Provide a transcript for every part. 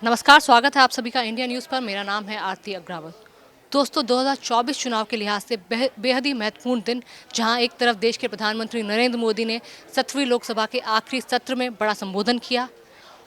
नमस्कार, स्वागत है आप सभी का इंडिया न्यूज़ पर। मेरा नाम है आरती अग्रवाल। दोस्तों, 2024 चुनाव के लिहाज से बेहद ही महत्वपूर्ण दिन, जहां एक तरफ देश के प्रधानमंत्री नरेंद्र मोदी ने 7वीं लोकसभा के आखिरी सत्र में बड़ा संबोधन किया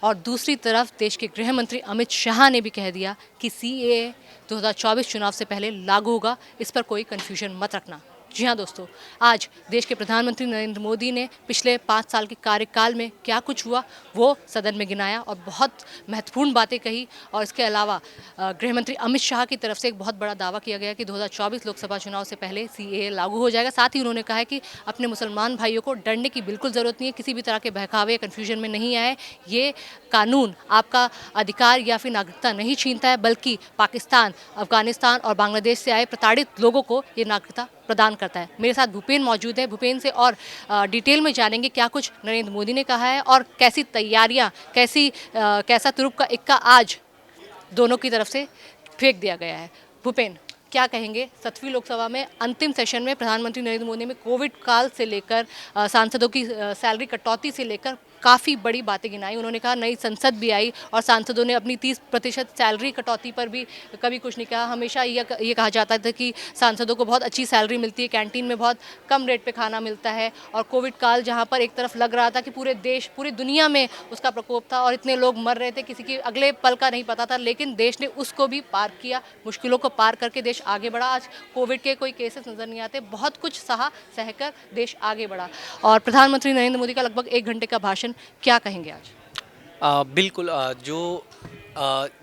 और दूसरी तरफ देश के गृह मंत्री अमित शाह ने भी कह दिया कि सीएए 2024 चुनाव से पहले लागू होगा, इस पर कोई कन्फ्यूजन मत रखना। जी हाँ दोस्तों, आज देश के प्रधानमंत्री नरेंद्र मोदी ने पिछले 5 साल के कार्यकाल में क्या कुछ हुआ वो सदन में गिनाया और बहुत महत्वपूर्ण बातें कही। और इसके अलावा गृह मंत्री अमित शाह की तरफ से एक बहुत बड़ा दावा किया गया कि 2024 लोकसभा चुनाव से पहले सीएए लागू हो जाएगा। साथ ही उन्होंने कहा है कि अपने मुसलमान भाइयों को डरने की बिल्कुल ज़रूरत नहीं है, किसी भी तरह के बहकावे या कन्फ्यूजन में नहीं आए। ये कानून आपका अधिकार या फिर नागरिकता नहीं छीनता है, बल्कि पाकिस्तान, अफगानिस्तान और बांग्लादेश से आए प्रताड़ित लोगों को ये नागरिकता प्रदान करता है। मेरे साथ भूपेन मौजूद है। भूपेन से और डिटेल में जानेंगे क्या कुछ नरेंद्र मोदी ने कहा है और कैसी तैयारियां, कैसा तुरुप का इक्का आज दोनों की तरफ से फेंक दिया गया है। भूपेन, क्या कहेंगे? 7वीं लोकसभा में अंतिम सेशन में प्रधानमंत्री नरेंद्र मोदी ने कोविड काल से लेकर सांसदों की सैलरी कटौती से लेकर काफ़ी बड़ी बातें गिनाई। उन्होंने कहा नई संसद भी आई और सांसदों ने अपनी 30% सैलरी कटौती पर भी कभी कुछ नहीं कहा। हमेशा ये कहा जाता था कि सांसदों को बहुत अच्छी सैलरी मिलती है, कैंटीन में बहुत कम रेट पे खाना मिलता है। और कोविड काल जहाँ पर एक तरफ लग रहा था कि पूरे देश, पूरी दुनिया में उसका प्रकोप था और इतने लोग मर रहे थे, किसी की अगले पल का नहीं पता था, लेकिन देश ने उसको भी पार किया। मुश्किलों को पार करके देश आगे बढ़ा। आज कोविड के कोई केसेस नज़र नहीं आते, बहुत कुछ सहा सहकर देश आगे बढ़ा। और प्रधानमंत्री नरेंद्र मोदी का लगभग 1 घंटे का भाषण, क्या कहेंगे आज? बिल्कुल,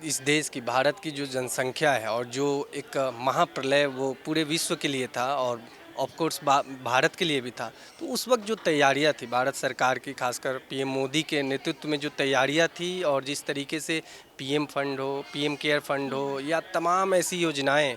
इस देश की, भारत की जो जनसंख्या है और जो एक महाप्रलय वो पूरे विश्व के लिए था और ऑफ कोर्स भारत के लिए भी था। तो उस वक्त जो तैयारियां थी भारत सरकार की, खासकर पीएम मोदी के नेतृत्व में जो तैयारियां थी और जिस तरीके से पीएम फंड हो, पीएम केयर फंड हो या तमाम ऐसी योजनाएं,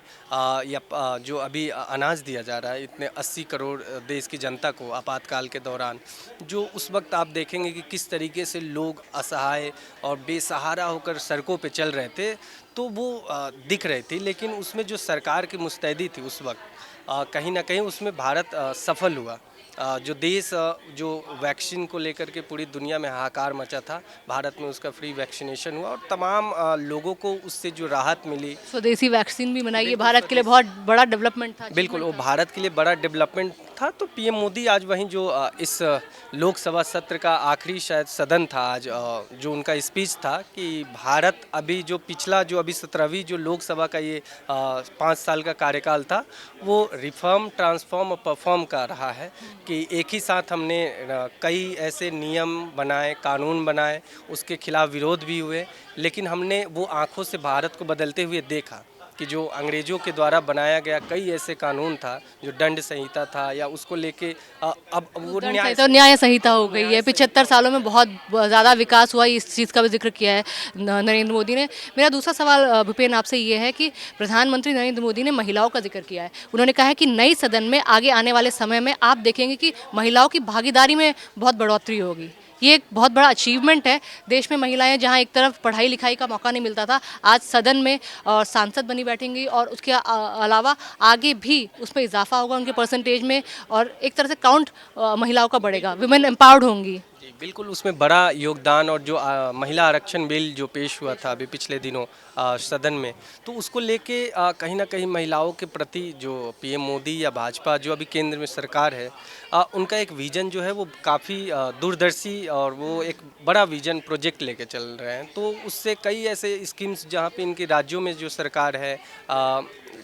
जो अभी अनाज दिया जा रहा है इतने 80 करोड़ देश की जनता को आपातकाल के दौरान, जो उस वक्त आप देखेंगे कि किस तरीके से लोग असहाय और बेसहारा होकर सड़कों पे चल रहे थे, तो वो दिख रही थी। लेकिन उसमें जो सरकार की मुस्तैदी थी उस वक्त, कहीं ना कहीं उसमें भारत सफल हुआ। जो देश जो वैक्सीन को लेकर के पूरी दुनिया में हाहाकार मचा था, भारत में उसका फ्री वैक्सीनेशन हुआ और तमाम लोगों को उससे जो राहत मिली। स्वदेशी वैक्सीन भी बनाई, ये बिल्कुल भारत के लिए स्वदेशी। बहुत बड़ा डेवलपमेंट था, बिल्कुल, अचीवमेंट वो था। भारत के लिए बड़ा डेवलपमेंट था। तो पीएम मोदी आज वहीं जो इस लोकसभा सत्र का आखिरी शायद सदन था आज, जो उनका स्पीच था कि भारत अभी जो पिछला, जो अभी 17वीं जो लोकसभा का ये 5 साल का कार्यकाल था, वो रिफॉर्म, ट्रांसफॉर्म और परफॉर्म का रहा है। कि एक ही साथ हमने कई ऐसे नियम बनाए, कानून बनाए, उसके खिलाफ विरोध भी हुए, लेकिन हमने वो आंखों से भारत को बदलते हुए देखा कि जो अंग्रेज़ों के द्वारा बनाया गया कई ऐसे कानून था, जो दंड संहिता था या उसको लेके अब जो वो दंड संहिता और न्याय संहिता हो गई है, 75 सालों में बहुत ज़्यादा विकास हुआ, इस चीज़ का भी जिक्र किया है नरेंद्र मोदी ने। मेरा दूसरा सवाल भूपेन आपसे ये है कि प्रधानमंत्री नरेंद्र मोदी ने महिलाओं का जिक्र किया है। उन्होंने कहा है कि नई सदन में आगे आने वाले समय में आप देखेंगे कि महिलाओं की भागीदारी में बहुत बढ़ोतरी होगी। ये एक बहुत बड़ा अचीवमेंट है। देश में महिलाएं जहां एक तरफ पढ़ाई लिखाई का मौका नहीं मिलता था, आज सदन में और सांसद बनी बैठेंगी और उसके अलावा आगे भी उसमें इजाफा होगा उनके परसेंटेज में और एक तरह से काउंट महिलाओं का बढ़ेगा, विमेन एम्पावर्ड होंगी। जी, बिल्कुल उसमें बड़ा योगदान। और जो महिला आरक्षण बिल जो पेश हुआ था अभी पिछले दिनों सदन में, तो उसको लेके कहीं ना कहीं महिलाओं के प्रति जो पीएम मोदी या भाजपा जो अभी केंद्र में सरकार है, उनका एक विज़न जो है वो काफ़ी दूरदर्शी और वो एक बड़ा विज़न प्रोजेक्ट लेके चल रहे हैं। तो उससे कई ऐसे स्कीम्स जहाँ पे इनके राज्यों में जो सरकार है,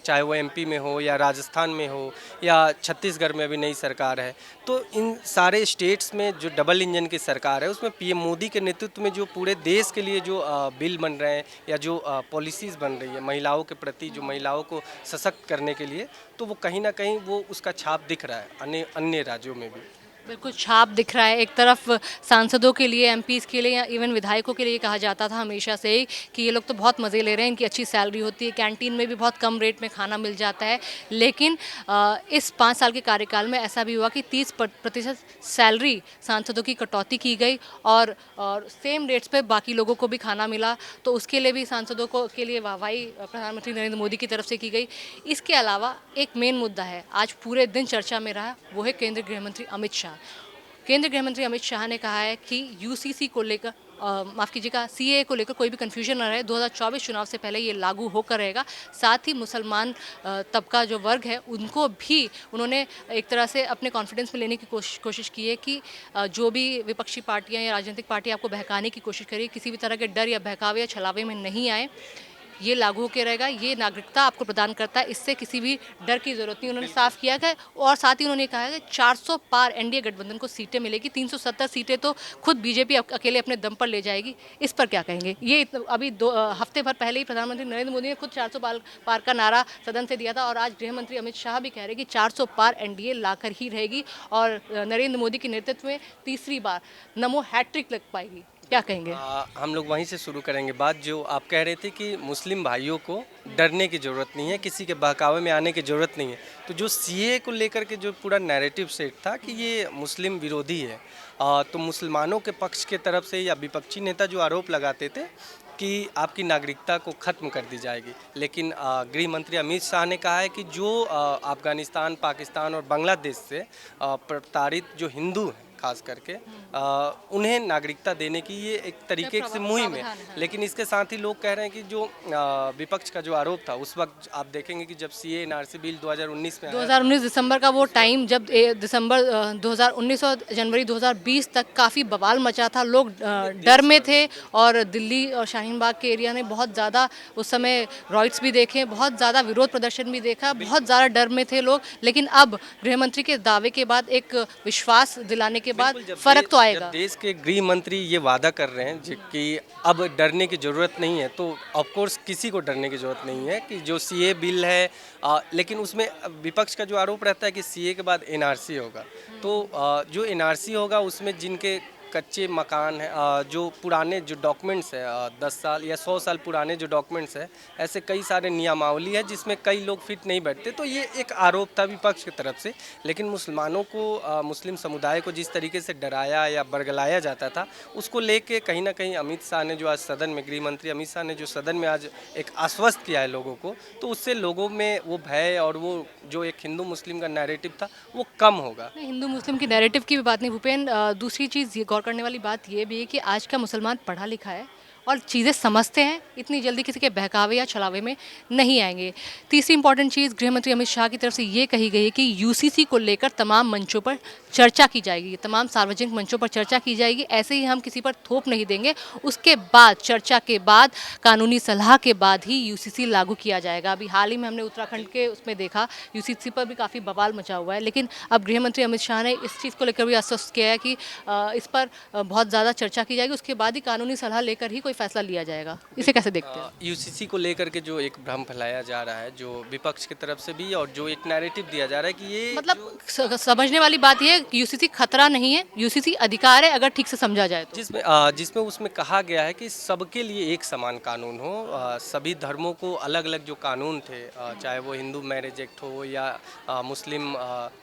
चाहे वो एमपी में हो या राजस्थान में हो या छत्तीसगढ़ में अभी नई सरकार है, तो इन सारे स्टेट्स में जो डबल इंजन की सरकार है उसमें पीएम मोदी के नेतृत्व में जो पूरे देश के लिए जो बिल बन रहे हैं या जो पॉलिसीज़ बन रही है महिलाओं के प्रति, जो महिलाओं को सशक्त करने के लिए, तो वो कहीं ना कहीं वो उसका छाप दिख रहा है अन्य अन्य राज्यों में भी। बिल्कुल छाप दिख रहा है। एक तरफ सांसदों के लिए, एमपीज़ के लिए या इवन विधायकों के लिए कहा जाता था हमेशा से ही कि ये लोग तो बहुत मज़े ले रहे हैं, इनकी अच्छी सैलरी होती है, कैंटीन में भी बहुत कम रेट में खाना मिल जाता है। लेकिन इस 5 साल के कार्यकाल में ऐसा भी हुआ कि 30% सैलरी सांसदों की कटौती की गई और सेम रेट्स पे बाकी लोगों को भी खाना मिला। तो उसके लिए भी सांसदों को के लिए वाहवाही प्रधानमंत्री नरेंद्र मोदी की तरफ से की गई। इसके अलावा एक मेन मुद्दा है, आज पूरे दिन चर्चा में रहा, वो है केंद्रीय गृह मंत्री अमित शाह। केंद्रीय गृह मंत्री अमित शाह ने कहा है कि यूसीसी को लेकर माफ़ कीजिएगा, सीएए को लेकर कोई भी कन्फ्यूजन ना रहे। 2024 चुनाव से पहले ये लागू होकर रहेगा। साथ ही मुसलमान तबका जो वर्ग है उनको भी उन्होंने एक तरह से अपने कॉन्फिडेंस में लेने की कोशिश की है कि जो भी विपक्षी पार्टियां या राजनीतिक पार्टी आपको बहकाने की कोशिश करें, किसी भी तरह के डर या बहकावे या छलावे में नहीं आए। ये लागू होकर रहेगा। ये नागरिकता आपको प्रदान करता है, इससे किसी भी डर की जरूरत नहीं, उन्होंने साफ किया है। और साथ ही उन्होंने कहा है कि 400 पार एनडीए गठबंधन को सीटें मिलेगी। 370 सीटें तो खुद बीजेपी अकेले अपने दम पर ले जाएगी। इस पर क्या कहेंगे? ये अभी हफ्ते भर पहले ही प्रधानमंत्री नरेंद्र मोदी ने खुद 400 पार का नारा सदन से दिया था, और आज गृह मंत्री अमित शाह भी कह रहे हैं कि 400 पार एनडीए लाकर ही रहेगी, और नरेंद्र मोदी के नेतृत्व में तीसरी बार नमो हैट्रिक लग पाएगी। क्या कहेंगे? हम लोग वहीं से शुरू करेंगे बात। जो आप कह रहे थे कि मुस्लिम भाइयों को डरने की ज़रूरत नहीं है, किसी के बहकावे में आने की ज़रूरत नहीं है। तो जो सीए को लेकर के जो पूरा नैरेटिव सेट था कि ये मुस्लिम विरोधी है, तो मुसलमानों के पक्ष के तरफ से या विपक्षी नेता जो आरोप लगाते थे कि आपकी नागरिकता को ख़त्म कर दी जाएगी, लेकिन गृह मंत्री अमित शाह ने कहा है कि जो अफ़गानिस्तान, पाकिस्तान और बांग्लादेश से प्रताड़ित जो हिंदू हैं खास करके, उन्हें नागरिकता देने की ये एक तरीके से मुहिम है। लेकिन इसके साथ ही लोग कह रहे हैं कि जो विपक्ष का जो आरोप था, उस वक्त आप देखेंगे कि जब सीए एनआरसी बिल 2019 में 2019 दिसंबर का वो टाइम, जब दिसंबर 2019 और जनवरी 2020 तक काफ़ी बवाल मचा था। लोग डर में थे, और दिल्ली और शाहीन बाग के एरिया ने बहुत ज़्यादा उस समय रॉयट्स भी देखे, बहुत ज़्यादा विरोध प्रदर्शन भी देखा, बहुत ज़्यादा डर में थे लोग। लेकिन अब गृहमंत्री के दावे के बाद, एक विश्वास दिलाने के बाद फर्क तो आएगा। देश के गृह मंत्री ये वादा कर रहे हैं कि अब डरने की ज़रूरत नहीं है, तो ऑफ कोर्स किसी को डरने की ज़रूरत नहीं है कि जो सीए बिल है, लेकिन उसमें विपक्ष का जो आरोप रहता है कि सीए के बाद एनआरसी होगा। तो जो एनआरसी होगा उसमें जिनके कच्चे मकान हैं, जो पुराने जो डॉक्यूमेंट्स है, 10 साल या 100 साल पुराने जो डॉक्यूमेंट्स है, ऐसे कई सारे नियमावली है जिसमें कई लोग फिट नहीं बैठते। तो ये एक आरोप था विपक्ष की तरफ से। लेकिन मुसलमानों को, मुस्लिम समुदाय को जिस तरीके से डराया या बरगलाया जाता था, उसको लेके कहीं ना कहीं अमित शाह ने जो आज सदन में, गृह मंत्री अमित शाह ने जो सदन में आज एक आश्वस्त किया है लोगों को, तो उससे लोगों में वो भय और वो जो एक हिंदू मुस्लिम का नैरेटिव था वो कम होगा। हिंदू मुस्लिम की नैरेटिव की भी बात नहीं भूपेन, दूसरी चीज़ ये गौर करने वाली बात ये भी है कि आज का मुसलमान पढ़ा लिखा है और चीज़ें समझते हैं, इतनी जल्दी किसी के बहकावे या छलावे में नहीं आएंगे। तीसरी इंपॉर्टेंट चीज़ गृह मंत्री अमित शाह की तरफ से ये कही गई है कि यूसीसी को लेकर तमाम मंचों पर चर्चा की जाएगी, तमाम सार्वजनिक मंचों पर चर्चा की जाएगी। ऐसे ही हम किसी पर थोप नहीं देंगे, उसके बाद चर्चा के बाद, कानूनी सलाह के बाद ही यूसीसी लागू किया जाएगा। अभी हाल ही में हमने उत्तराखंड के उसमें देखा, यूसीसी पर भी काफ़ी बवाल मचा हुआ है। लेकिन अब गृह मंत्री अमित शाह ने इस चीज़ को लेकर भी आश्वस्त किया है कि इस पर बहुत ज़्यादा चर्चा की जाएगी, उसके बाद ही कानूनी सलाह लेकर ही कोई फैसला लिया जाएगा। इसे कैसे देखते हैं? यूसीसी को लेकर के जो एक भ्रम फैलाया जा रहा है, जो विपक्ष की तरफ से भी, और जो एक नैरेटिव दिया जा रहा है कि ये मतलब समझने वाली बात ये है कि यूसीसी खतरा नहीं है, यूसीसी अधिकार है, अगर ठीक से समझा जाए तो। जिसमें उसमें कहा गया है कि सबके लिए एक समान कानून हो। सभी धर्मों को अलग अलग जो कानून थे, चाहे वो हिंदू मैरिज एक्ट हो या मुस्लिम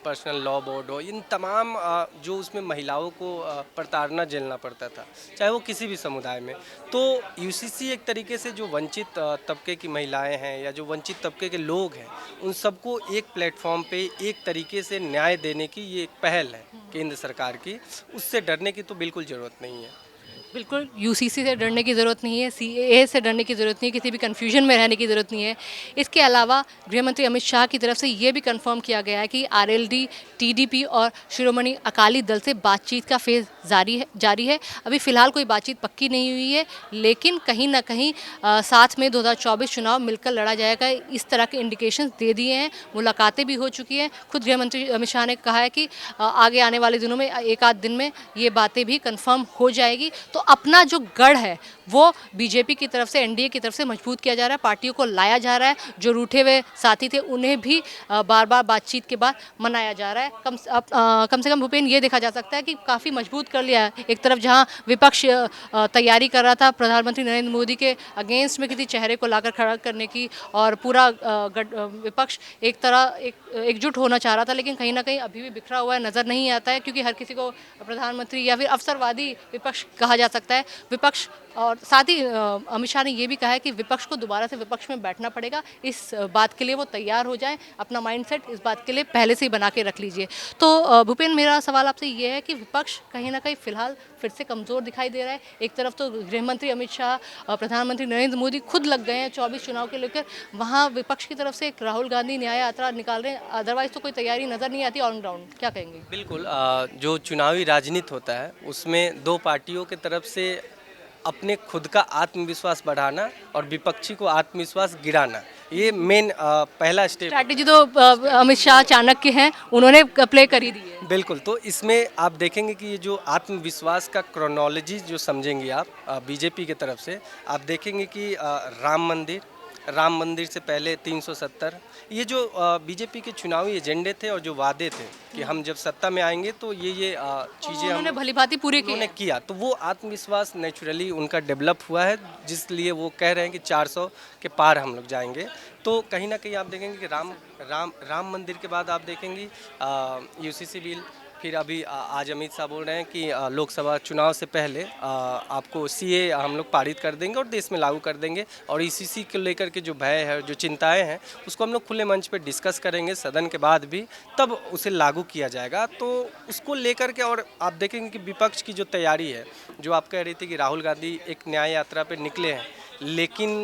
पर्सनल लॉ बोर्ड हो, इन तमाम जो उसमें महिलाओं को प्रताड़ना झेलना पड़ता था, चाहे वो किसी भी समुदाय में। तो यूसीसी एक तरीके से जो वंचित तबके की महिलाएं हैं या जो वंचित तबके के लोग हैं, उन सबको एक प्लेटफॉर्म पे एक तरीके से न्याय देने की ये एक पहल है केंद्र सरकार की। उससे डरने की तो बिल्कुल ज़रूरत नहीं है। बिल्कुल यूसीसी से डरने की ज़रूरत नहीं है, सीएए से डरने की ज़रूरत नहीं है, किसी भी कन्फ्यूजन में रहने की ज़रूरत नहीं है। इसके अलावा गृह मंत्री अमित शाह की तरफ से ये भी कंफर्म किया गया है कि आरएलडी, टीडीपी और शिरोमणि अकाली दल से बातचीत का फेज़ जारी है। अभी फ़िलहाल कोई बातचीत पक्की नहीं हुई है, लेकिन कहीं ना कहीं साथ में 2024 चुनाव मिलकर लड़ा जाएगा, इस तरह के इंडिकेशन दे दिए हैं। मुलाकातें भी हो चुकी हैं। खुद गृह मंत्री अमित शाह ने कहा है कि आगे आने वाले दिनों में, एक आध दिन में ये बातें भी कन्फर्म हो जाएगी। तो अपना जो गढ़ है वो बीजेपी की तरफ से, एनडीए की तरफ से मजबूत किया जा रहा है, पार्टियों को लाया जा रहा है। जो रूठे हुए साथी थे उन्हें भी बार बार बातचीत के बाद मनाया जा रहा है। कम से कम भूपेन ये देखा जा सकता है कि काफ़ी मजबूत कर लिया है। एक तरफ जहां विपक्ष तैयारी कर रहा था प्रधानमंत्री नरेंद्र मोदी के अगेंस्ट में किसी चेहरे को लाकर खड़ा करने की, और पूरा विपक्ष एक तरह एकजुट होना चाह रहा था, लेकिन कहीं ना कहीं अभी भी बिखरा हुआ है, नज़र नहीं आता है, क्योंकि हर किसी को प्रधानमंत्री या फिर अवसरवादी विपक्ष कहा जा सकता है। विपक्ष और और साथ ही अमित शाह ने ये भी कहा है कि विपक्ष को दोबारा से विपक्ष में बैठना पड़ेगा। इस बात के लिए वो तैयार हो जाएं, अपना माइंडसेट इस बात के लिए पहले से ही बना के रख लीजिए। तो भूपेन, मेरा सवाल आपसे ये है कि विपक्ष कहीं ना कहीं फिलहाल फिर से कमज़ोर दिखाई दे रहा है। एक तरफ तो गृह मंत्री अमित शाह, प्रधानमंत्री नरेंद्र मोदी खुद लग गए हैं 24 चुनाव के लेकर। वहाँ विपक्ष की तरफ से एक राहुल गांधी न्याय यात्रा निकाल रहे हैं, अदरवाइज तो कोई तैयारी नज़र नहीं आती ऑन ग्राउंड। क्या कहेंगे? बिल्कुल, जो चुनावी राजनीति होता है उसमें दो पार्टियों की तरफ से अपने खुद का आत्मविश्वास बढ़ाना और विपक्षी को आत्मविश्वास गिराना, ये मेन पहला स्टेप। स्ट्रैटेजी तो अमित शाह चाणक्य हैं, उन्होंने प्ले कर ही दी है। बिल्कुल, तो इसमें आप देखेंगे कि ये जो आत्मविश्वास का क्रोनोलॉजी जो समझेंगे आप बीजेपी की तरफ से, आप देखेंगे कि राम मंदिर से पहले 370, ये जो बीजेपी के चुनावी एजेंडे थे और जो वादे थे कि हम जब सत्ता में आएंगे तो ये चीज़ें उन्होंने भली भांति पूरे उन्होंने किया, तो वो आत्मविश्वास नेचुरली उनका डेवलप हुआ है, जिसलिए वो कह रहे हैं कि 400 के पार हम लोग जाएंगे। तो कहीं ना कहीं आप देखेंगे कि राम मंदिर के बाद आप देखेंगे यूसीसी बिल, फिर अभी आज अमित शाह बोल रहे हैं कि लोकसभा चुनाव से पहले आपको सीए हम लोग पारित कर देंगे और देश में लागू कर देंगे, और ईसीसी को लेकर के जो भय है, जो चिंताएं हैं, उसको हम लोग खुले मंच पे डिस्कस करेंगे सदन के बाद भी, तब उसे लागू किया जाएगा। तो उसको लेकर के और आप देखेंगे कि विपक्ष की जो तैयारी है, जो आप कह रही थी कि राहुल गांधी एक न्याय यात्रा पर निकले हैं, लेकिन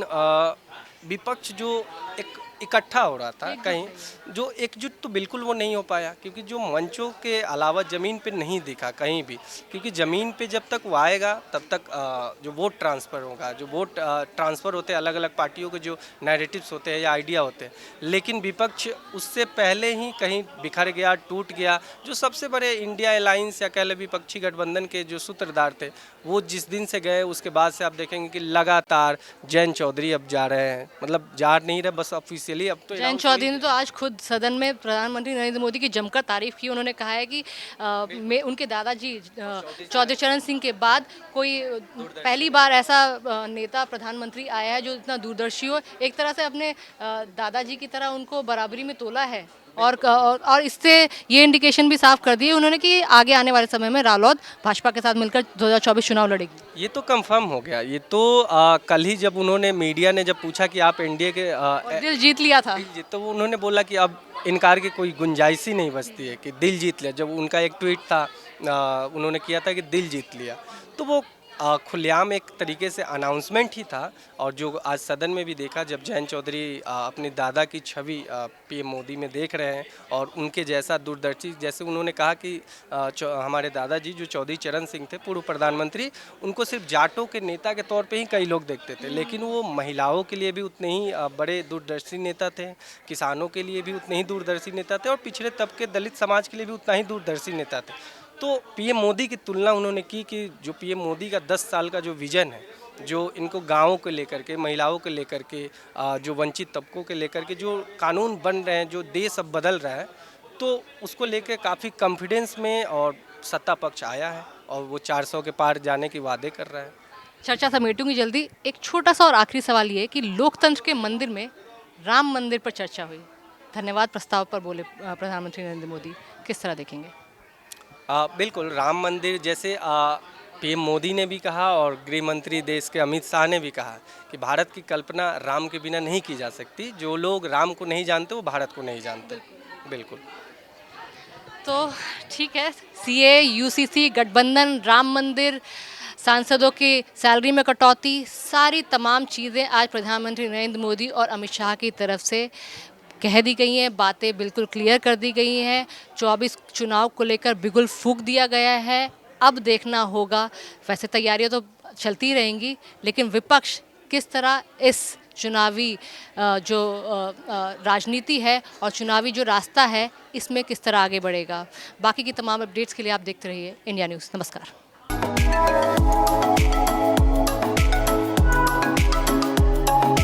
विपक्ष जो एक इकट्ठा हो रहा था, कहीं जो एकजुट तो बिल्कुल वो नहीं हो पाया, क्योंकि जो मंचों के अलावा ज़मीन पे नहीं दिखा कहीं भी, क्योंकि ज़मीन पे जब तक वो आएगा तब तक जो वोट ट्रांसफ़र होगा, जो वोट ट्रांसफ़र होते हैं अलग अलग पार्टियों के जो नैरेटिव्स होते हैं या आइडिया होते हैं, लेकिन विपक्ष उससे पहले ही कहीं बिखर गया, टूट गया। जो सबसे बड़े इंडिया अलायंस या कह लें विपक्षी गठबंधन के जो सूत्रधार थे, वो जिस दिन से गए उसके बाद से आप देखेंगे कि लगातार जयंत चौधरी अब जा रहे हैं, मतलब जा नहीं रहे बस ऑफिशियली, अब तो जयंत चौधरी ने तो आज खुद सदन में प्रधानमंत्री नरेंद्र मोदी की जमकर तारीफ की। उन्होंने कहा है कि उनके दादाजी चौधरी चरण सिंह के बाद कोई पहली बार ऐसा नेता प्रधानमंत्री आया है जो इतना दूरदर्शी हो। एक तरह से अपने दादाजी की तरह उनको बराबरी में तोला है, और इससे ये इंडिकेशन भी साफ कर दी है उन्होंने कि आगे आने वाले समय में रालोद भाजपा के साथ मिलकर 2024 चुनाव लड़ेगी। ये तो कंफर्म हो गया। ये तो कल ही जब उन्होंने मीडिया ने जब पूछा कि आप एनडीए के दिल जीत लिया था, तो उन्होंने बोला कि अब इनकार की कोई गुंजाइश ही नहीं बचती है कि दिल जीत लिया। जब उनका एक ट्वीट था, उन्होंने किया था कि दिल जीत लिया, तो वो खुलेआम एक तरीके से अनाउंसमेंट ही था। और जो आज सदन में भी देखा, जब जयंत चौधरी अपने दादा की छवि पीएम मोदी में देख रहे हैं और उनके जैसा दूरदर्शी, जैसे उन्होंने कहा कि हमारे दादाजी जो चौधरी चरण सिंह थे, पूर्व प्रधानमंत्री, उनको सिर्फ जाटों के नेता के तौर पे ही कई लोग देखते थे, लेकिन वो महिलाओं के लिए भी उतने ही बड़े दूरदर्शी नेता थे, किसानों के लिए भी उतने ही दूरदर्शी नेता थे, और पिछड़े तबके दलित समाज के लिए भी उतना ही दूरदर्शी नेता थे। तो पीएम मोदी की तुलना उन्होंने की कि जो पीएम मोदी का 10 साल का जो विजन है, जो इनको गाँवों को लेकर के, महिलाओं को लेकर के, जो वंचित तबकों के लेकर के जो कानून बन रहे हैं, जो देश अब बदल रहा है, तो उसको लेकर काफ़ी कॉन्फिडेंस में और सत्ता पक्ष आया है और वो 400 के पार जाने की वादे कर रहा है। चर्चा समेटूंगी जल्दी। एक छोटा सा और आखिरी सवाल ये कि लोकतंत्र के मंदिर में राम मंदिर पर चर्चा हुई, धन्यवाद प्रस्ताव पर बोले प्रधानमंत्री नरेंद्र मोदी, किस तरह देखेंगे? बिल्कुल, राम मंदिर जैसे पीएम मोदी ने भी कहा और गृह मंत्री देश के अमित शाह ने भी कहा कि भारत की कल्पना राम के बिना नहीं की जा सकती। जो लोग राम को नहीं जानते वो भारत को नहीं जानते। बिल्कुल। तो ठीक है, सीए, यूसीसी, गठबंधन, राम मंदिर, सांसदों की सैलरी में कटौती, सारी तमाम चीज़ें आज प्रधानमंत्री नरेंद्र मोदी और अमित शाह की तरफ से कह दी गई हैं, बातें बिल्कुल क्लियर कर दी गई हैं। 24 चुनाव को लेकर बिगुल फूंक दिया गया है। अब देखना होगा, वैसे तैयारियां तो चलती रहेंगी, लेकिन विपक्ष किस तरह इस चुनावी जो राजनीति है और चुनावी जो रास्ता है, इसमें किस तरह आगे बढ़ेगा। बाकी की तमाम अपडेट्स के लिए आप देखते रहिए इंडिया न्यूज़। नमस्कार।